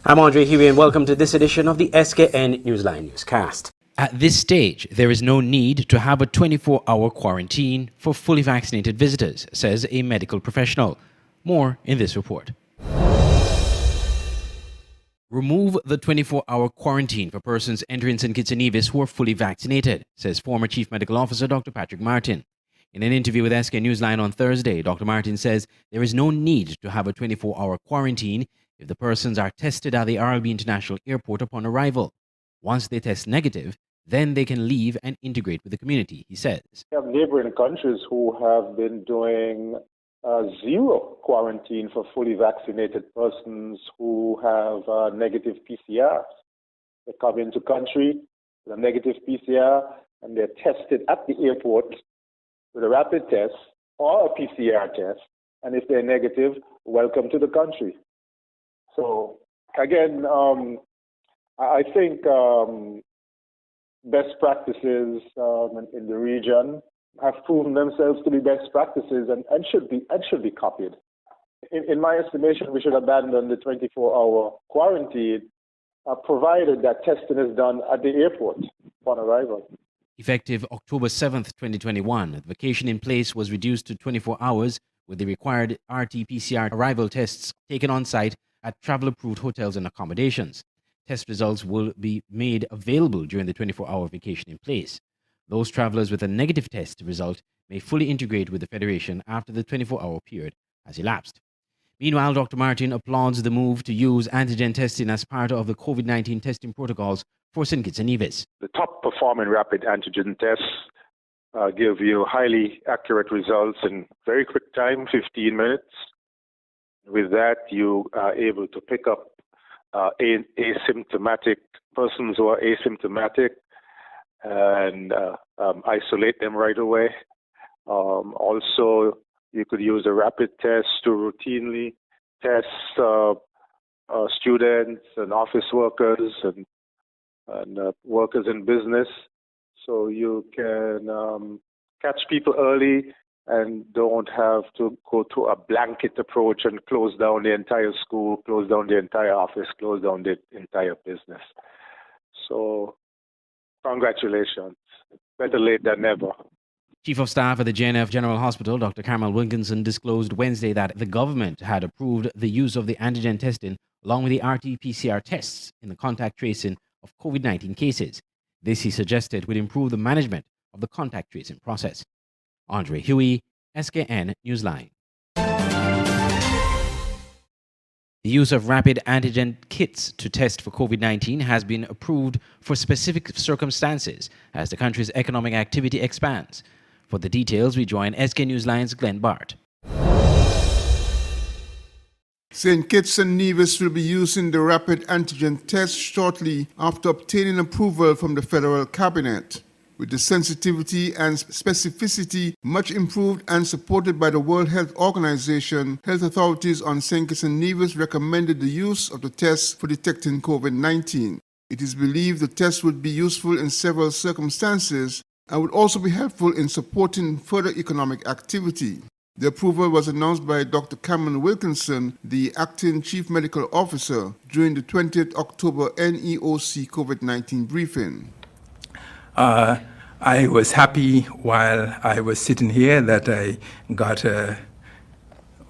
I'm Andre Huey and welcome to this edition of the SKN Newsline Newscast. At this stage, there is no need to have a 24-hour quarantine for fully vaccinated visitors, says a medical professional. More in this report. Remove the 24-hour quarantine for persons entering St. Kitts and Nevis who are fully vaccinated, says former Chief Medical Officer Dr. Patrick Martin. In an interview with SK Newsline on Thursday, Dr. Martin says there is no need to have a 24-hour quarantine if the persons are tested at the RLB International Airport upon arrival. Once they test negative, then they can leave and integrate with the community, he says. We have neighboring countries who have been doing zero quarantine for fully vaccinated persons who have negative PCR. They come into country with a negative PCR and they're tested at the airport with a rapid test or a PCR test. And if they're negative, welcome to the country. So again, I think best practices in the region have proven themselves to be best practices and should be copied. In my estimation, we should abandon the 24-hour quarantine, provided that testing is done at the airport upon arrival. Effective October 7th, 2021, the vacation in place was reduced to 24 hours with the required RT-PCR arrival tests taken on site at travel-approved hotels and accommodations. Test results will be made available during the 24-hour vacation in place. Those travelers with a negative test result may fully integrate with the Federation after the 24-hour period has elapsed. Meanwhile, Dr. Martin applauds the move to use antigen testing as part of the COVID-19 testing protocols for St. Kitts and Nevis. The top performing rapid antigen tests give you highly accurate results in very quick time, 15 minutes. With that, you are able to pick up asymptomatic persons who are asymptomatic and isolate them right away. Also, you could use a rapid test to routinely test students and office workers and workers in business. So you can catch people early and don't have to go to a blanket approach and close down the entire school, close down the entire office, close down the entire business. So congratulations. Better late than never. Chief of Staff at the JNF General Hospital, Dr. Carmel Wilkinson, disclosed Wednesday that the government had approved the use of the antigen testing along with the RT-PCR tests in the contact tracing of COVID-19 cases. This, he suggested, would improve the management of the contact tracing process. Andre Huey, SKN Newsline. The use of rapid antigen kits to test for COVID-19 has been approved for specific circumstances as the country's economic activity expands. For the details, we join SK Newsline's Glenn Bart. St. Kitts and Nevis will be using the rapid antigen test shortly after obtaining approval from the federal cabinet. With the sensitivity and specificity much improved and supported by the World Health Organization, health authorities on St. Kitts and Nevis recommended the use of the test for detecting COVID-19. It is believed the test would be useful in several circumstances and would also be helpful in supporting further economic activity. The approval was announced by Dr. Carmel Wilkinson, the acting Chief Medical Officer, during the 20th October NEOC COVID-19 briefing. I was happy while I was sitting here that I got a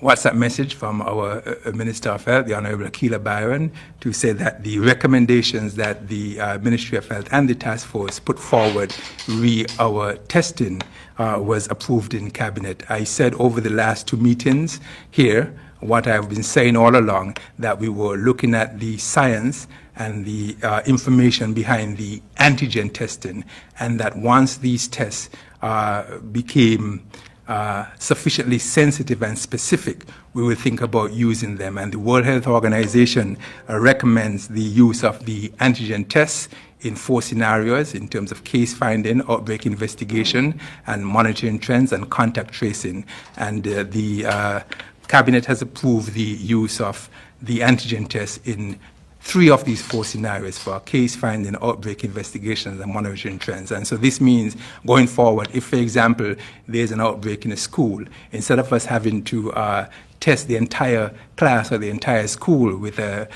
WhatsApp message from our Minister of Health, the Honorable Akila Byron, to say that the recommendations that the Ministry of Health and the task force put forward our testing was approved in Cabinet. I said over the last two meetings here what I've been saying all along, that we were looking at the science and the information behind the antigen testing, and that once these tests became sufficiently sensitive and specific, we will think about using them. And the World Health Organization recommends the use of the antigen tests in 4 scenarios in terms of case finding, outbreak investigation, and monitoring trends and contact tracing. And the Cabinet has approved the use of the antigen test in 3 of these 4 scenarios for case finding, outbreak investigations, and monitoring trends. And so this means going forward, if, for example, there's an outbreak in a school, instead of us having to test the entire class or the entire school with a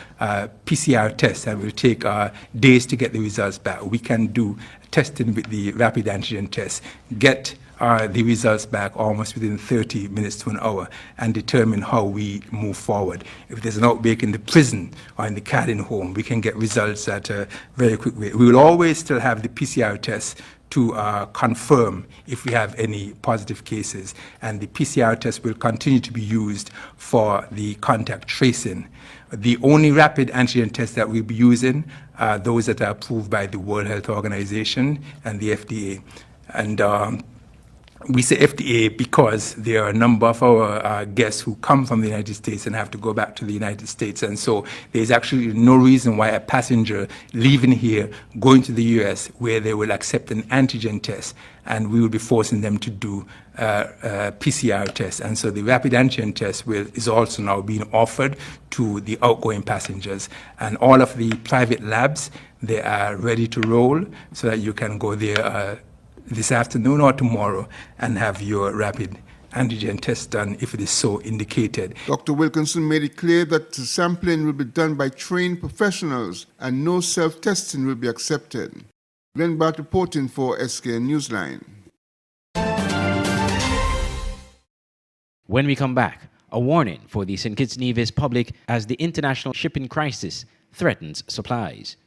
PCR test that will take days to get the results back, we can do testing with the rapid antigen test, get the results back almost within 30 minutes to an hour, and determine how we move forward. If there's an outbreak in the prison or in the cabin home, we can get results at a very quick way. We will always still have the PCR test to confirm if we have any positive cases, and the PCR test will continue to be used for the contact tracing. The only rapid antigen tests that we'll be using are those that are approved by the World Health Organization and the FDA. And we say FDA because there are a number of our guests who come from the United States and have to go back to the United States. And so there's actually no reason why a passenger leaving here, going to the US, where they will accept an antigen test, and we will be forcing them to do a PCR test. And so the rapid antigen test is also now being offered to the outgoing passengers. And all of the private labs, they are ready to roll so that you can go there this afternoon or tomorrow and have your rapid antigen test done if it is so indicated. Dr. Wilkinson made it clear that the sampling will be done by trained professionals and no self-testing will be accepted. Glenn Bart reporting for SKN Newsline. When we come back, a warning for the St. Kitts Nevis public as the international shipping crisis threatens supplies.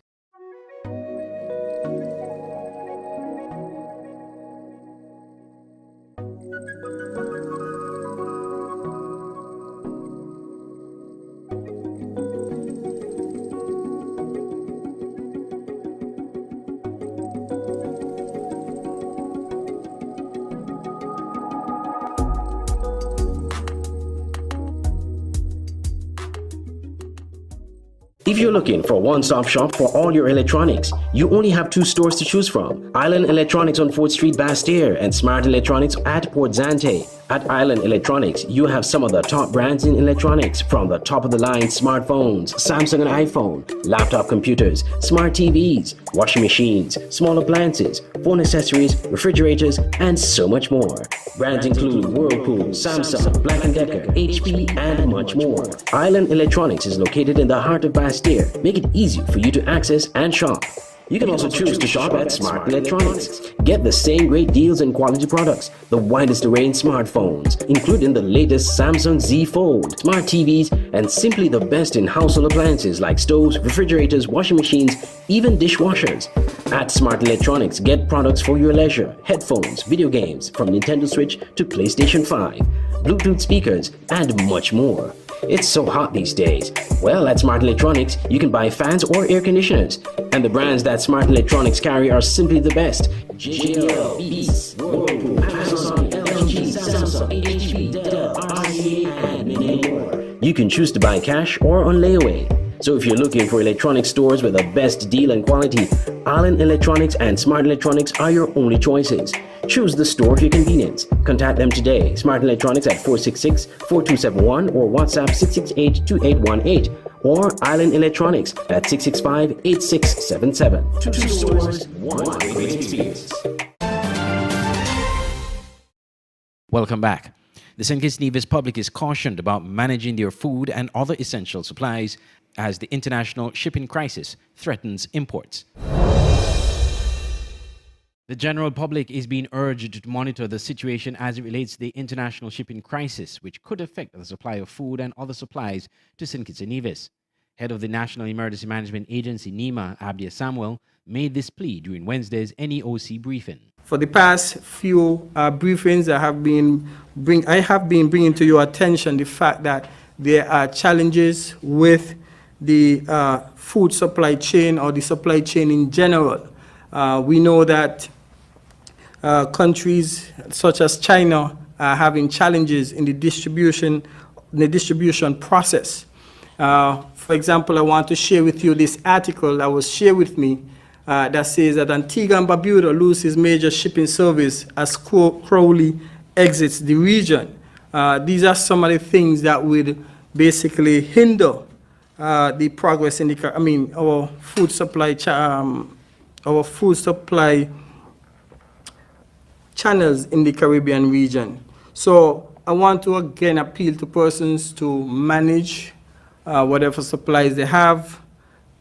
If you're looking for a one-stop shop for all your electronics, you only have 2 stores to choose from: Island Electronics on 4th Street, Basse-Terre, and Smart Electronics at Port Zante. At Island Electronics, you have some of the top brands in electronics, from the top-of-the-line smartphones, Samsung and iPhone, laptop computers, smart TVs, washing machines, small appliances, phone accessories, refrigerators, and so much more. Brands include Whirlpool, Samsung, Black & Decker, HP, and much more. Island Electronics is located in the heart of Basse-Terre. Make it easy for you to access and shop. You can also choose to shop at Smart Electronics. Get the same great deals and quality products, the widest array in smartphones, including the latest Samsung Z Fold, smart TVs, and simply the best in household appliances like stoves, refrigerators, washing machines, even dishwashers. At Smart Electronics, get products for your leisure, headphones, video games, from Nintendo Switch to PlayStation 5, Bluetooth speakers, and much more. It's so hot these days. Well, at Smart Electronics, you can buy fans or air conditioners. And the brands that Smart Electronics carry are simply the best: JL, Beats, Whirlpool, Amazon, LG, Samsung, HP, Dell, RCA, and many more. You can choose to buy cash or on layaway. So if you're looking for electronic stores with the best deal and quality, Island Electronics and Smart Electronics are your only choices. Choose the store of your convenience. Contact them today. Smart Electronics at 466-4271 or WhatsApp 668-2818, or Island Electronics at 665-8677. 2 stores, 1 great experience. Welcome back. The St. Kitts Nevis public is cautioned about managing their food and other essential supplies as the international shipping crisis threatens imports. The general public is being urged to monitor the situation as it relates to the international shipping crisis, which could affect the supply of food and other supplies to St. Kitts and Nevis. Head of the National Emergency Management Agency, NEMA, Abdia Samuel, made this plea during Wednesday's NEOC briefing. For the past few briefings, I have been bringing to your attention the fact that there are challenges with the food supply chain or the supply chain in general. We know that countries such as China are having challenges in the distribution process. For example, I want to share with you this article that was shared with me that says that Antigua and Barbuda loses major shipping service as Crowley exits the region. These are some of the things that would basically hinder the progress in our food supply, channels in the Caribbean region. So I want to again appeal to persons to manage whatever supplies they have.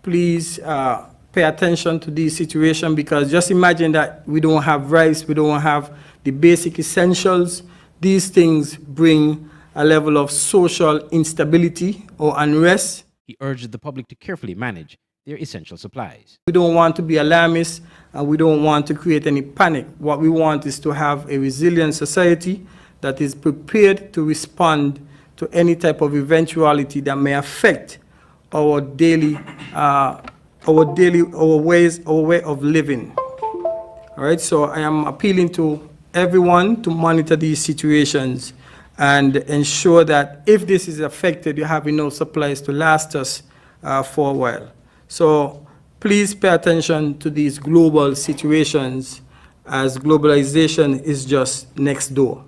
Please pay attention to this situation, because just imagine that we don't have rice, we don't have the basic essentials. These things bring a level of social instability or unrest. He urged the public to carefully manage their essential supplies. We don't want to be alarmist, and we don't want to create any panic. What we want is to have a resilient society that is prepared to respond to any type of eventuality that may affect our way of living. All right, so I am appealing to everyone to monitor these situations and ensure that if this is affected, you have enough supplies to last us for a while. So please pay attention to these global situations, as globalization is just next door.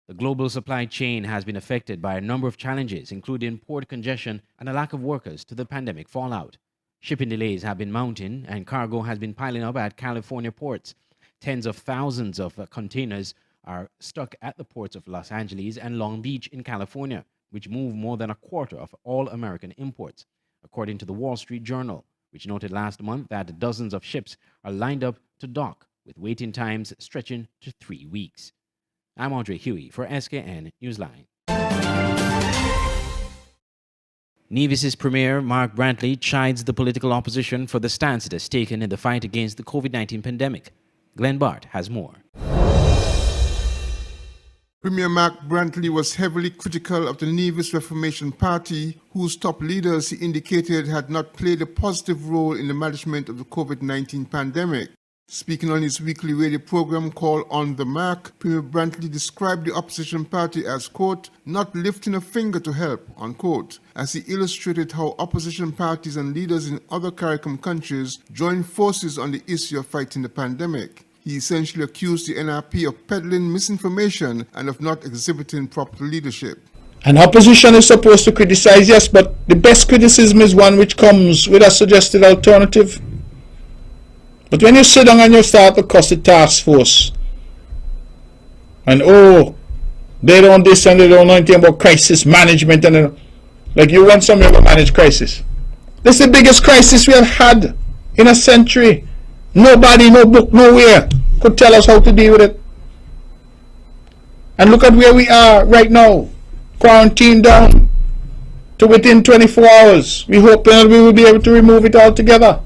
The global supply chain has been affected by a number of challenges, including port congestion and a lack of workers to the pandemic fallout. Shipping delays have been mounting, and cargo has been piling up at California ports. Tens of thousands of containers are stuck at the ports of Los Angeles and Long Beach in California, which move more than a quarter of all American imports, according to the Wall Street Journal, which noted last month that dozens of ships are lined up to dock, with waiting times stretching to 3 weeks. I'm Andre Huey for SKN Newsline. Nevis's Premier Mark Brantley chides the political opposition for the stance it has taken in the fight against the COVID-19 pandemic. Glenn Bart has more. Premier Mark Brantley was heavily critical of the Nevis Reformation Party, whose top leaders he indicated had not played a positive role in the management of the COVID-19 pandemic. Speaking on his weekly radio program called On the Mark, Premier Brantley described the opposition party as, quote, not lifting a finger to help, unquote, as he illustrated how opposition parties and leaders in other CARICOM countries joined forces on the issue of fighting the pandemic. He essentially accused the NRP of peddling misinformation and of not exhibiting proper leadership. And opposition is supposed to criticize, yes, but the best criticism is one which comes with a suggested alternative. But when you sit down and you start to cuss the task force, and oh, they don't this and they don't know anything about crisis management, and like you want somebody to manage crisis. This is the biggest crisis we have had in a century. Nobody, no book, nowhere could tell us how to deal with it. And look at where we are right now, quarantined down to within 24 hours. We hope that we will be able to remove it altogether.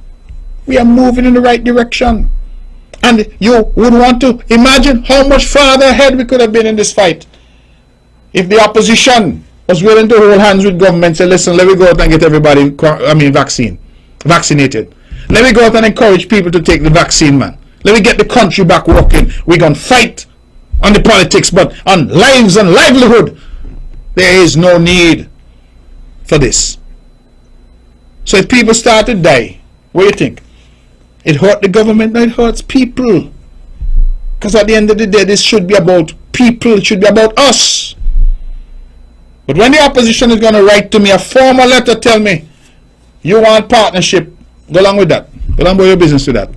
We are moving in the right direction. And you would want to imagine how much farther ahead we could have been in this fight if the opposition was willing to hold hands with government and say, listen, let me go out and get everybody vaccinated. Let me go out and encourage people to take the vaccine, man. Let me get the country back working. We're going to fight on the politics, but on lives and livelihood, there is no need for this. So if people start to die, what do you think? It hurt the government, no, it hurts people. Because at the end of the day, this should be about people, it should be about us. But when the opposition is going to write to me a formal letter, tell me, you want partnership, go along with that. Go along with your business with that.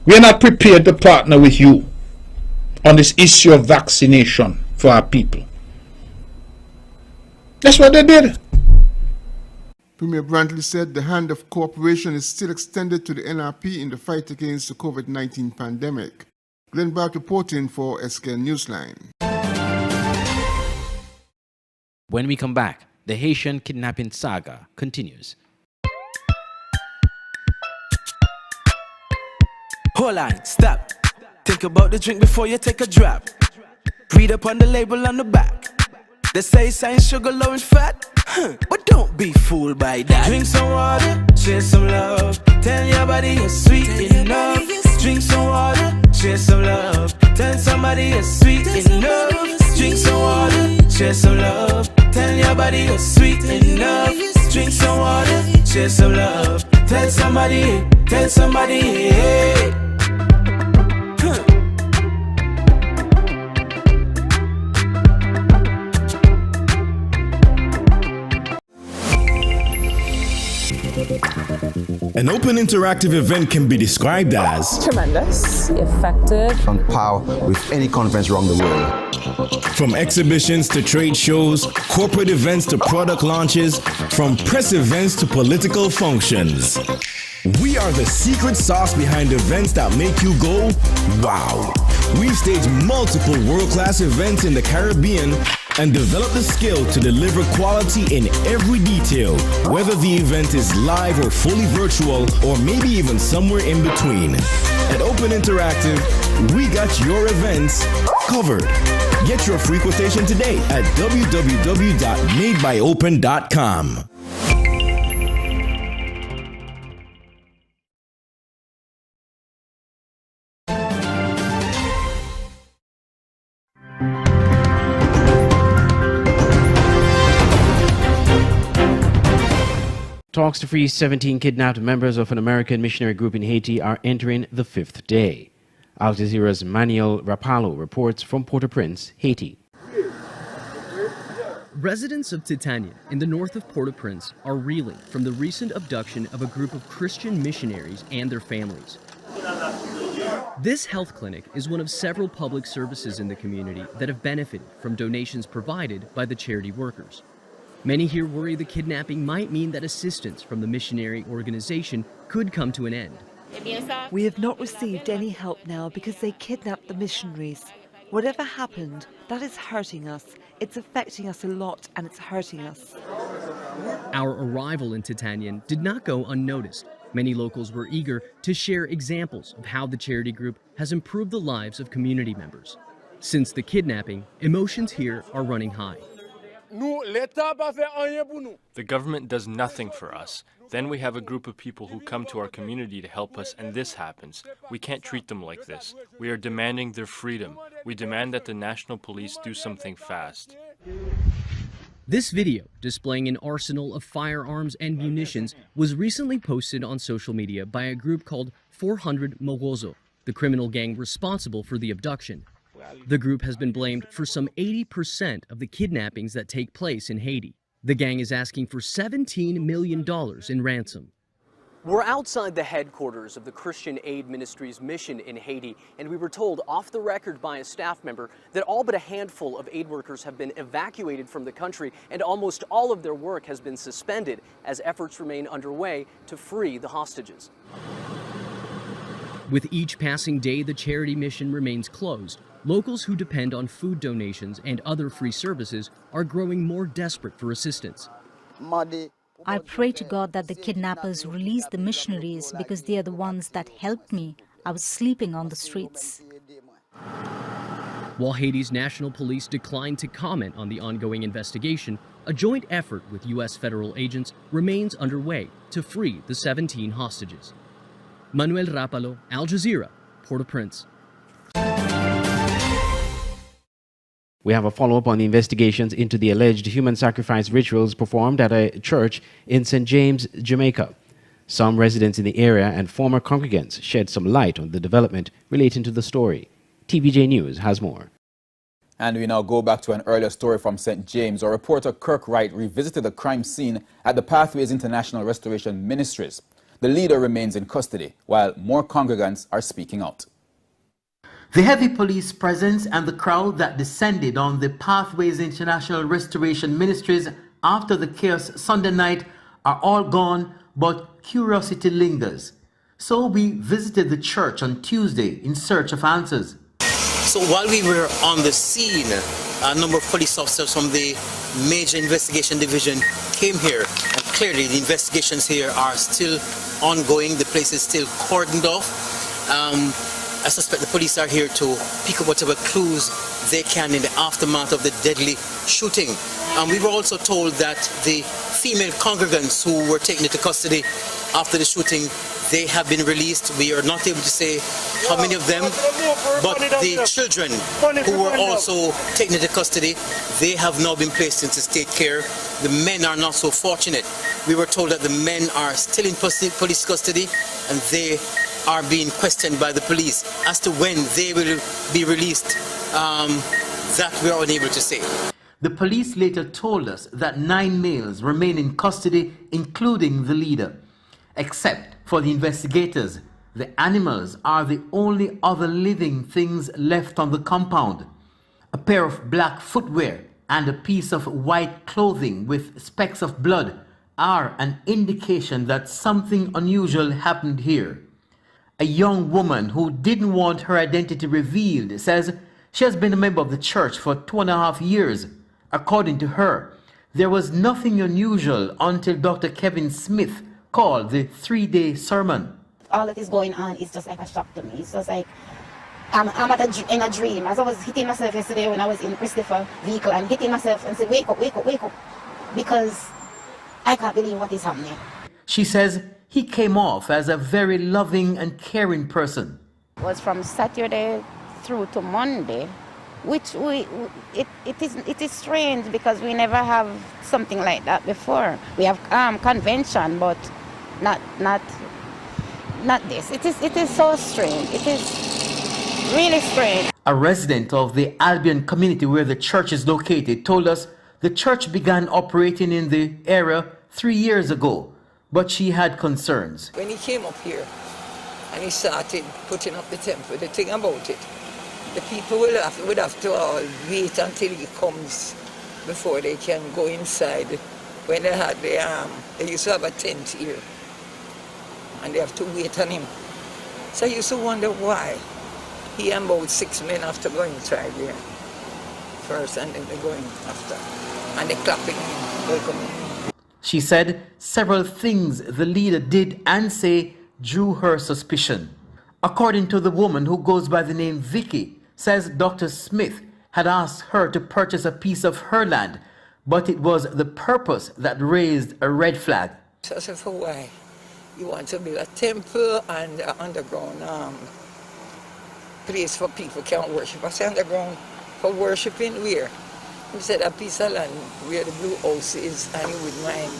We are not prepared to partner with you on this issue of vaccination for our people. That's what they did. Premier Brantley said the hand of cooperation is still extended to the NRP in the fight against the COVID-19 pandemic. Glenn Bart reporting for SKN Newsline. When we come back, the Haitian kidnapping saga continues. Hold on, stop. Think about the drink before you take a drop. Read up on the label on the back. They say science sugar low and fat, but don't be fooled by that. Drink some water, share some love. Tell your body you're sweet enough. Drink some water, share some love. Tell somebody you're sweet enough. Drink some water, share some love. Tell your body you're sweet enough. Drink some water, share some love. Tell somebody, hey. An open interactive event can be described as tremendous, effective, on par with any conference around the world. From exhibitions to trade shows, corporate events to product launches, from press events to political functions. We are the secret sauce behind events that make you go, wow. We stage multiple world-class events in the Caribbean and develop the skill to deliver quality in every detail, whether the event is live or fully virtual, or maybe even somewhere in between. At Open Interactive, we got your events covered. Get your free quotation today at www.madebyopen.com. Talks to free 17 kidnapped members of an American missionary group in Haiti are entering the 5th day. Al Jazeera's Manuel Rapallo reports from Port-au-Prince, Haiti. Residents of Titania in the north of Port-au-Prince are reeling from the recent abduction of a group of Christian missionaries and their families. This health clinic is one of several public services in the community that have benefited from donations provided by the charity workers. Many here worry the kidnapping might mean that assistance from the missionary organization could come to an end. We have not received any help now because they kidnapped the missionaries. Whatever happened, that is hurting us. It's affecting us a lot and it's hurting us. Our arrival in Titanian did not go unnoticed. Many locals were eager to share examples of how the charity group has improved the lives of community members. Since the kidnapping, emotions here are running high. The government does nothing for us. Then we have a group of people who come to our community to help us, and this happens. We can't treat them like this. We are demanding their freedom. We demand that the national police do something fast. This video, displaying an arsenal of firearms and munitions, was recently posted on social media by a group called 400 Mogozo, the criminal gang responsible for the abduction. The group has been blamed for some 80% of the kidnappings that take place in Haiti. The gang is asking for $17 million in ransom. We're outside the headquarters of the Christian Aid Ministry's mission in Haiti, and we were told off the record by a staff member that all but a handful of aid workers have been evacuated from the country, and almost all of their work has been suspended as efforts remain underway to free the hostages. With each passing day, the charity mission remains closed. Locals who depend on food donations and other free services are growing more desperate for assistance. I pray to God that the kidnappers release the missionaries because they are the ones that helped me. I was sleeping on the streets. While Haiti's national police declined to comment on the ongoing investigation, a joint effort with U.S. federal agents remains underway to free the 17 hostages. Manuel Rapallo, Al Jazeera, Port-au-Prince. We have a follow-up on the investigations into the alleged human sacrifice rituals performed at a church in St. James, Jamaica. Some residents in the area and former congregants shed some light on the development relating to the story. TVJ News has more. And we now go back to an earlier story from St. James. Our reporter Kirk Wright revisited the crime scene at the Pathways International Restoration Ministries. The leader remains in custody, while more congregants are speaking out. The heavy police presence and the crowd that descended on the Pathways International Restoration Ministries after the chaos Sunday night are all gone, but curiosity lingers. So we visited the church on Tuesday in search of answers. So while we were on the scene, a number of police officers from the Major Investigation Division came here, and clearly the investigations here are still ongoing. The place is still cordoned off. I suspect the police are here to pick up whatever clues they can in the aftermath of the deadly shooting. We were also told that the female congregants who were taken into custody after the shooting, they have been released. We are not able to say how many of them, but the children who were also taken into custody, they have now been placed into state care. The men are not so fortunate. We were told that the men are still in police custody and they are being questioned by the police. As to when they will be released, that we are unable to say. The police later told us that 9 males remain in custody, including the leader. Except for the investigators, the animals are the only other living things left on the compound. A pair of black footwear and a piece of white clothing with specks of blood are an indication that something unusual happened here. A young woman who didn't want her identity revealed says she has been a member of the church for 2.5 years. According to her, there was nothing unusual until Dr. Kevin Smith called the 3-day sermon. All that is going on is just like a shock to me. It's just like I'm in a dream. As I was hitting myself yesterday when I was in Christopher vehicle, I'm hitting myself and say, wake up, wake up, wake up. Because I can't believe what is happening. She says he came off as a very loving and caring person. It was from Saturday through to Monday, which it is strange because we never have something like that before. We have convention, but not this. It is so strange. It is really strange. A resident of the Albion community where the church is located told us the church began operating in the area 3 years ago, but she had concerns. When he came up here and he started putting up the temple, the thing about it, the people would have to all wait until he comes before they can go inside. When they had they used to have a tent here, and they have to wait on him. So I used to wonder why he and about 6 men have to go inside there first, and then they go in after, and they clapping him, welcoming him. She said several things the leader did and say drew her suspicion. According to the woman who goes by the name Vicky, says Dr. Smith had asked her to purchase a piece of her land, but it was the purpose that raised a red flag. So I said, for why? You want to build a temple and an underground place for people can worship. I said, underground for worshiping where? He said, a piece of land where the blue house is, and you would mind,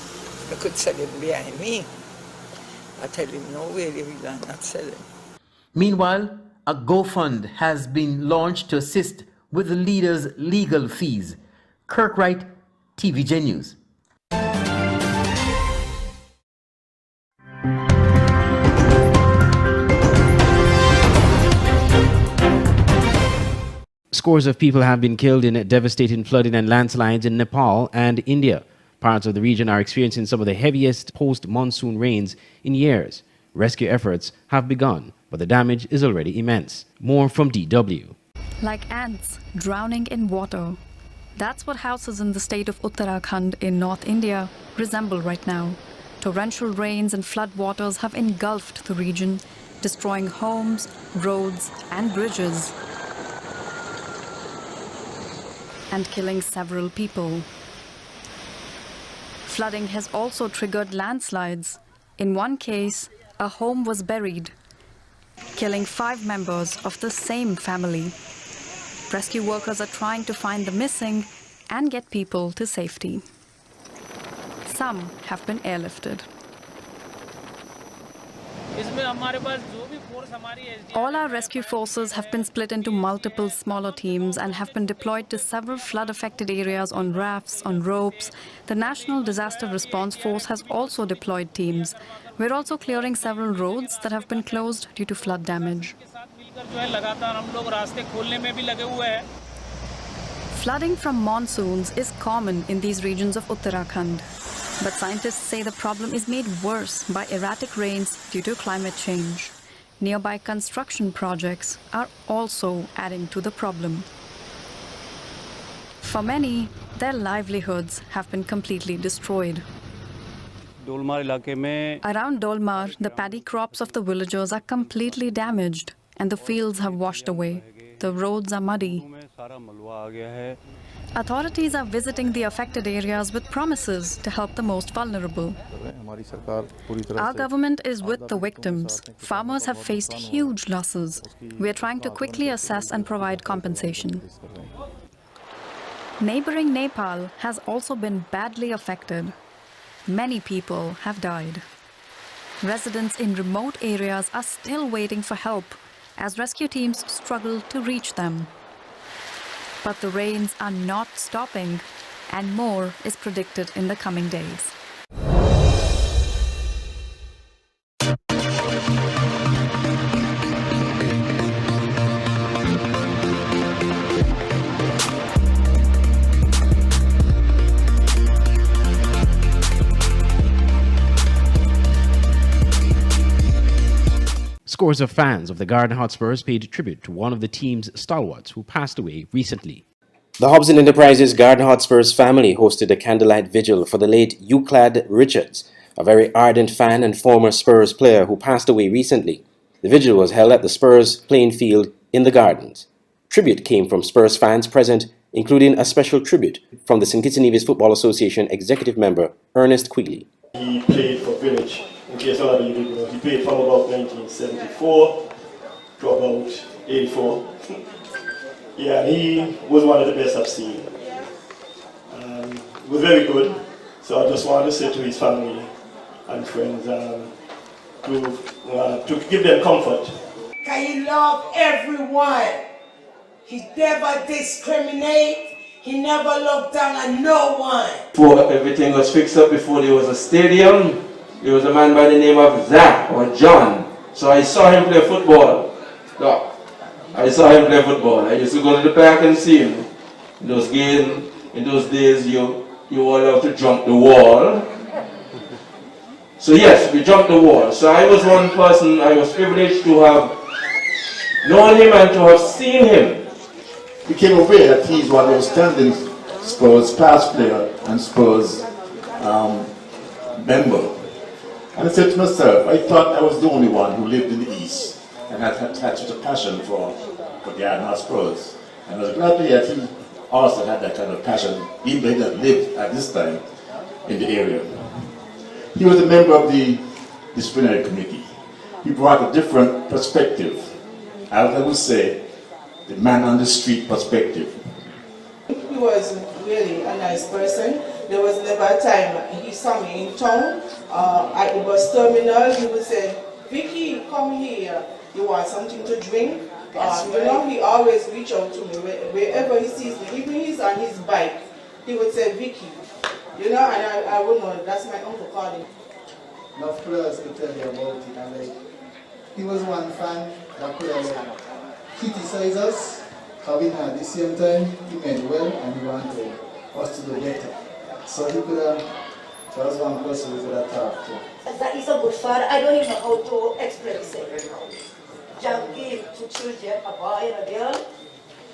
you could sell it behind me. I tell him, no way, they will not sell it. Meanwhile, a GoFund has been launched to assist with the leader's legal fees. Kirk Wright, TVJ News. Scores of people have been killed in devastating flooding and landslides in Nepal and India. Parts of the region are experiencing some of the heaviest post-monsoon rains in years. Rescue efforts have begun, but the damage is already immense. More from DW. Like ants drowning in water. That's what houses in the state of Uttarakhand in North India resemble right now. Torrential rains and floodwaters have engulfed the region, destroying homes, roads, and bridges, and killing several people. Flooding has also triggered landslides. In one case, a home was buried, killing 5 members of the same family. Rescue workers are trying to find the missing and get people to safety. Some have been airlifted. All our rescue forces have been split into multiple smaller teams and have been deployed to several flood-affected areas on rafts, on ropes. The National Disaster Response Force has also deployed teams. We're also clearing several roads that have been closed due to flood damage. Flooding from monsoons is common in these regions of Uttarakhand. But scientists say the problem is made worse by erratic rains due to climate change. Nearby construction projects are also adding to the problem. For many, their livelihoods have been completely destroyed. Around Dolmar, the paddy crops of the villagers are completely damaged, and the fields have washed away. The roads are muddy. Authorities are visiting the affected areas with promises to help the most vulnerable. Our government is with the victims. Farmers have faced huge losses. We are trying to quickly assess and provide compensation. Neighboring Nepal has also been badly affected. Many people have died. Residents in remote areas are still waiting for help as rescue teams struggle to reach them. But the rains are not stopping, and more is predicted in the coming days. Scores of fans of the Garden Hotspurs paid tribute to one of the team's stalwarts who passed away recently. The Hobson Enterprises Garden Hotspurs family hosted a candlelight vigil for the late Euclid Richards, a very ardent fan and former Spurs player who passed away recently. The vigil was held at the Spurs playing field in the Gardens. Tribute came from Spurs fans present, including a special tribute from the St. Kitts and Nevis Football Association executive member Ernest Quealy. He played for Village. In case none of you didn't know, he played from about 1974 to about 84. Yeah, he was one of the best I've seen. He was very good, so I just wanted to say to his family and friends to give them comfort. He loved everyone. He never discriminated. He never looked down on no one. Before everything was fixed up, before there was a stadium, there was a man by the name of Zach or John. So I saw him play football. Look, I saw him play football. I used to go to the park and see him. In those days, you were allowed to jump the wall. So yes, we jumped the wall. So I was one person, I was privileged to have known him and to have seen him. Became aware that he's one of those standing Spurs past player and Spurs member. And I said to myself, I thought I was the only one who lived in the East and had such a passion for the Iron Spurs. And I was glad to hear that he also had that kind of passion, even though he didn't live at this time in the area. He was a member of the disciplinary committee. He brought a different perspective. I would say, the man on the street perspective. He was really a nice person. There was never a time he saw me in town, at the bus terminal. He would say, "Vicky, come here. You want something to drink?" You know, he always reach out to me wherever he sees me. Even he's on his bike, he would say, "Vicky." You know, and I would know that's my uncle calling. Enough players to tell you about it. And like, he was one fan that could have criticized us, having at the same time he meant well and he wanted us to do better. So he could have, that was one person we could have talked to. That is a good father. I don't even know how to express it. Jack gave two children, a boy and a girl,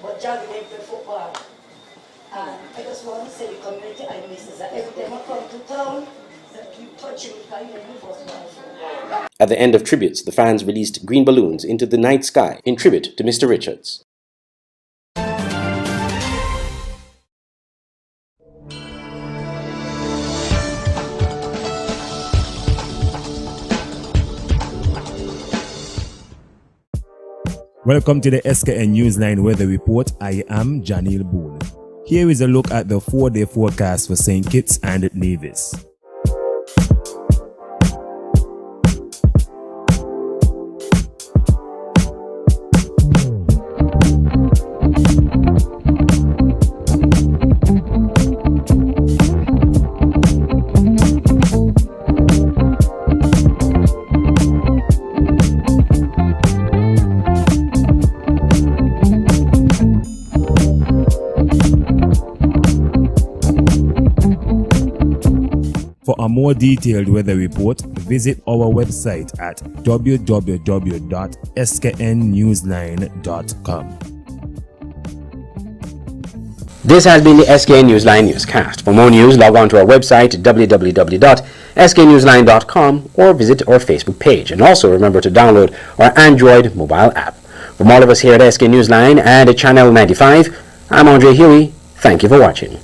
but Jack didn't play football. And I just want to say the community I miss is that every time I come to town, that keep touching me, because you was my football. At the end of tributes, the fans released green balloons into the night sky in tribute to Mr. Richards. Welcome to the SKN Newsline Weather Report. I am Janil Boone. Here is a look at the 4-day forecast for St. Kitts and Nevis. For a more detailed weather report, visit our website at www.sknnewsline.com. This has been the SKN Newsline Newscast. For more news, log on to our website www.sknnewsline.com or visit our Facebook page. And also remember to download our Android mobile app. From all of us here at SKN Newsline and at Channel 95, I'm Andre Huey. Thank you for watching.